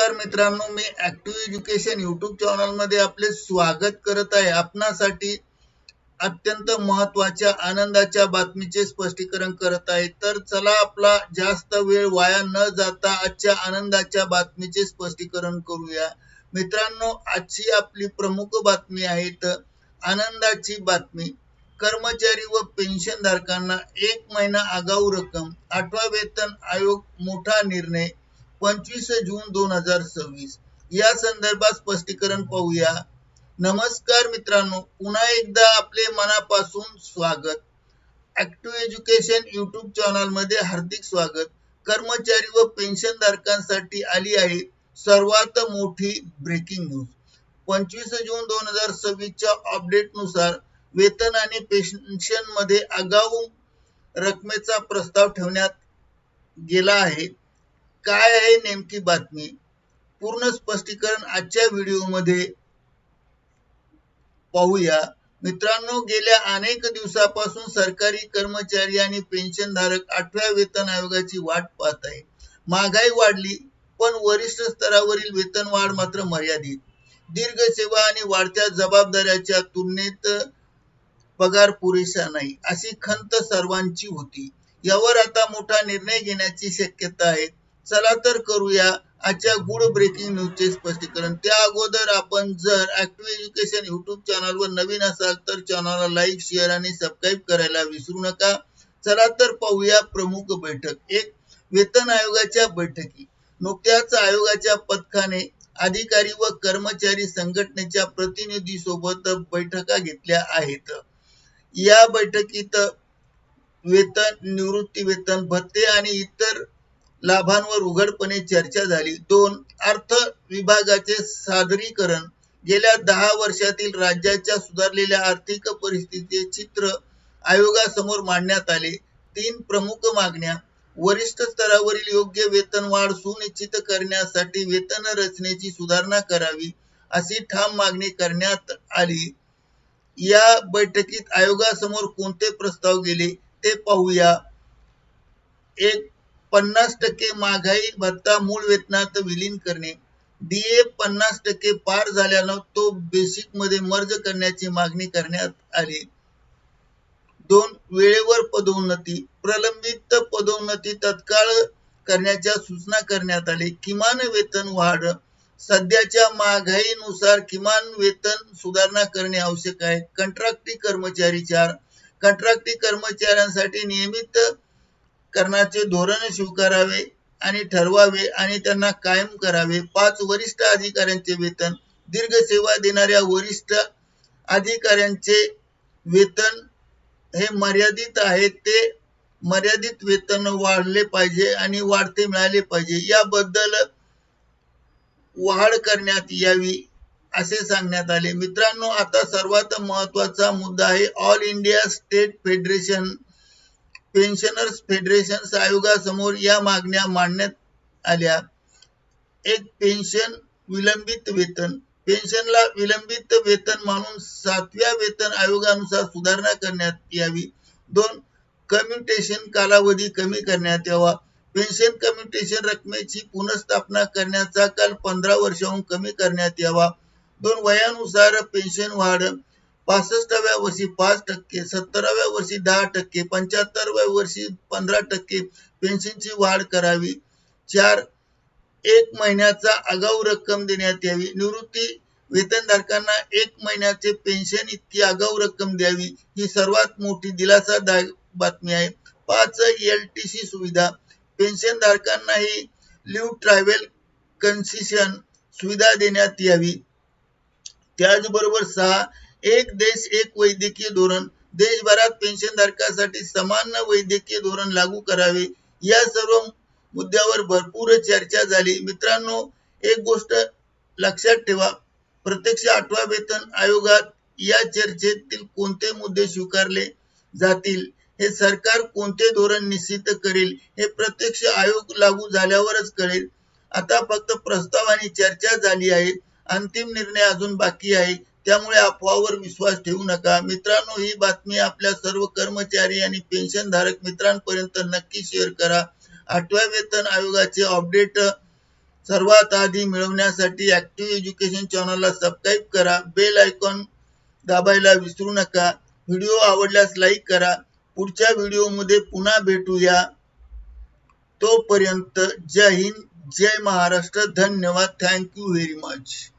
नमस्कार मित्रांनो, मी active education YouTube channel मध्ये आपले स्वागत करत आहे। आपणासाठी अत्यंत महत्त्वाच्या आनंदाच्या बातमीचे स्पष्टीकरण करत आहे। तर चला आपला जास्त वेळ वाया न जाता आजच्या आनंदाच्या बातमीचे स्पष्टीकरण करूया। मित्रांनो, आजची आपली प्रमुख बातमी आहे तर आनंदाची बातमी। कर्मचारी व पेन्शनधारकांना 1 महिना आगाऊ रक्कम, 8वा वेतन आयोग मोठा निर्णय 25 जून 2026 या संदर्भात स्पष्टीकरण पाहूया। नमस्कार मित्रांनो, पुन्हा एकदा आपले मनापासून स्वागत। ऍक्टिव्ह एज्युकेशन यूट्यूब चॅनल मध्ये हार्दिक स्वागत। कर्मचारी व पेन्शनधारकांसाठी आली आहे सर्वात मोठी ब्रेकिंग न्यूज। 25 जून 2026 च्या अपडेटनुसार वेतन आणि पेन्शन मध्ये आगाऊ रकमेचा प्रस्ताव ठेवण्यात गेला आहे। काय आहे नेमकी बातमी, पूर्ण स्पष्टीकरण आजच्या व्हिडिओमध्ये पाहूया। मित्रांनो, गेल्या अनेक दिवसापासून सरकारी कर्मचारी आणि पेन्शनधारक 8व्या वेतन आयोगाची वाट पाहत आहे। महागाई वाढली पण वरिष्ठ स्तरावरील वेतन वाढ मात्र मर्यादित। दीर्घ सेवा आणि वाढत्या जबाबदाऱ्याच्या तुलनेत पगार पुरेसा नाही अशी खंत सर्वांची होती। यावर आता मोठा निर्णय घेण्याची शक्यता आहे। चला तर करूया आजच्या गुड ब्रेकिंग न्यूजचे स्पष्टीकरण। त्या अगोदर आपण जर ऍक्टिव्ह एज्युकेशन यूट्यूब चॅनलवर नवीन असाल तर चॅनलला लाईक, शेअर आणि सबस्क्राईब करायला विसरू नका। चला तर पाहूया प्रमुख बैठक। 1. वेतन आयोगाच्या बैठकी। नुकत्याच आयोगाच्या पथकाने अधिकारी व कर्मचारी संघटनेच्या प्रतिनिधींसोबत बैठका घेतल्या आहेत। या बैठकीत वेतन, निवृत्ती वेतन, भत्ते आणि इतर लाभांवर उघडपणे चर्चा झाली। 2. अर्थ विभागाचे सादरीकरण। गेल्या 10 वर्षातील राज्याच्या सुधारलेल्या आर्थिक परिस्थितीचे चित्र आयोगासमोर मांडण्यात आले। 3. प्रमुख मागण्या। वरिष्ठ स्तरावरील योग्य वेतन वाढ सुनिश्चित करण्यासाठी वेतन रचनेची सुधारणा करावी अशी ठाम मागणी करण्यात आली। या बैठकीत आयोगासमोर कोणते प्रस्ताव गेले ते पाहूया। 1. 50% महागाई भत्ता मूळ वेतनात विलीन करणे। DA 50% पार झाल्यानं तो बेसिक मध्ये मर्ज करण्याची मागणी करण्यात आली। 2. वेळेवर पदोन्नती। प्रलंबित पदोन्नती तत्काळ करण्याच्या सूचना करण्यात आली। किमान वेतन वाढ। सध्याच्या महागाईनुसार किमान वेतन सुधारणा करणे आवश्यक आहे। कंत्राटी कर्मचारी। 4. कंत्राटी कर्मचाऱ्यांसाठी नियमित करण्याचे धोरण स्वीकारावे आणि ठरवावे आणि त्यांना कायम करावे। 5. वरिष्ठ अधिकाऱ्यांचे वेतन। दीर्घ सेवा देणाऱ्या वरिष्ठ अधिकाऱ्यांचे वेतन हे मर्यादित आहे, ते मर्यादित वेतन वाढले पाहिजे आणि वाढते मिळाले पाहिजे, याबद्दल वाढ करण्यात यावी असे सांगण्यात आले। मित्रांनो, आता सर्वात महत्त्वाचा मुद्दा आहे all India state federation pensioners federation आयोगासमोर या मागण्या मांडण्यात आल्या। 1. पेन्शन विलंबित वेतन। पेन्शनला विलंबित वेतन मानून 7व्या वेतन आयोगानुसार सुधारणा करण्यात यावी। 2. कम्युटेशन कालावधी कमी करण्यात यावा। पेन्शन कम्युटेशन रकमेची पुनर्स्थापना करण्याचा काल 15 वर्षांहून कमी करण्यात यावा। 2. वयानुसार पेन्शन वाढ। 65व्या वर्षी 5%, 70व्या वर्षी 10%, 75व्या वर्षी 15% पेन्शनची वाढ करावी। 4. 1 महिन्याचा आगाऊ रक्कम देण्यात यावी। निवृत्ती वेतनधारकांना 1 महिन्याचे पेन्शन इतकी आगाऊ रक्कम द्यावी, ही सर्वात मोठी दिलासादायक बातमी आहे। 5. LTC सुविधा। पेन्शनधारकांनाही लिव्ह ट्रॅव्हल कन्सेशन सुविधा देण्यात यावी। त्याचबरोबर 6. एक देश एक वैद्यकीय धोरण। देशभरात पेन्शनधारकांसाठी समान वैद्यकीय धोरण लागू करावे। या सर्व मुद्द्यावर भरपूर चर्चा झाली। मित्रांनो, एक गोष्ट लक्षात ठेवा, प्रत्यक्ष 8व्या वेतन आयोगात या चर्चेतील कोणते मुद्दे स्वीकारले जातील, हे सरकार कोणते धोरण निश्चित करेल, हे प्रत्यक्ष आयोग लागू झाल्यावरच कळेल। आता फक्त प्रस्ताव आणि चर्चा झाली आहे, अंतिम निर्णय अजून बाकी आहे, त्यामुळे अफवावर विश्वास ठेवू नका। मित्रांनो, ही बातमी आपल्या सर्व कर्मचारी आणि पेन्शनधारक मित्रांपर्यंत नक्की शेअर करा। 8व्या वेतन आयोगाचे अपडेट सर्वात आधी मिळवण्यासाठी ऍक्टिव्ह एज्युकेशन चॅनलला सबस्क्राईब करा, बेल आयकॉन दाबायला विसरू नका. व्हिडिओ आवडल्यास लाईक करा. पुढच्या व्हिडिओमध्ये पुन्हा भेटूया. तोपर्यंत जय हिंद, जय महाराष्ट्र. धन्यवाद. Thank you very much.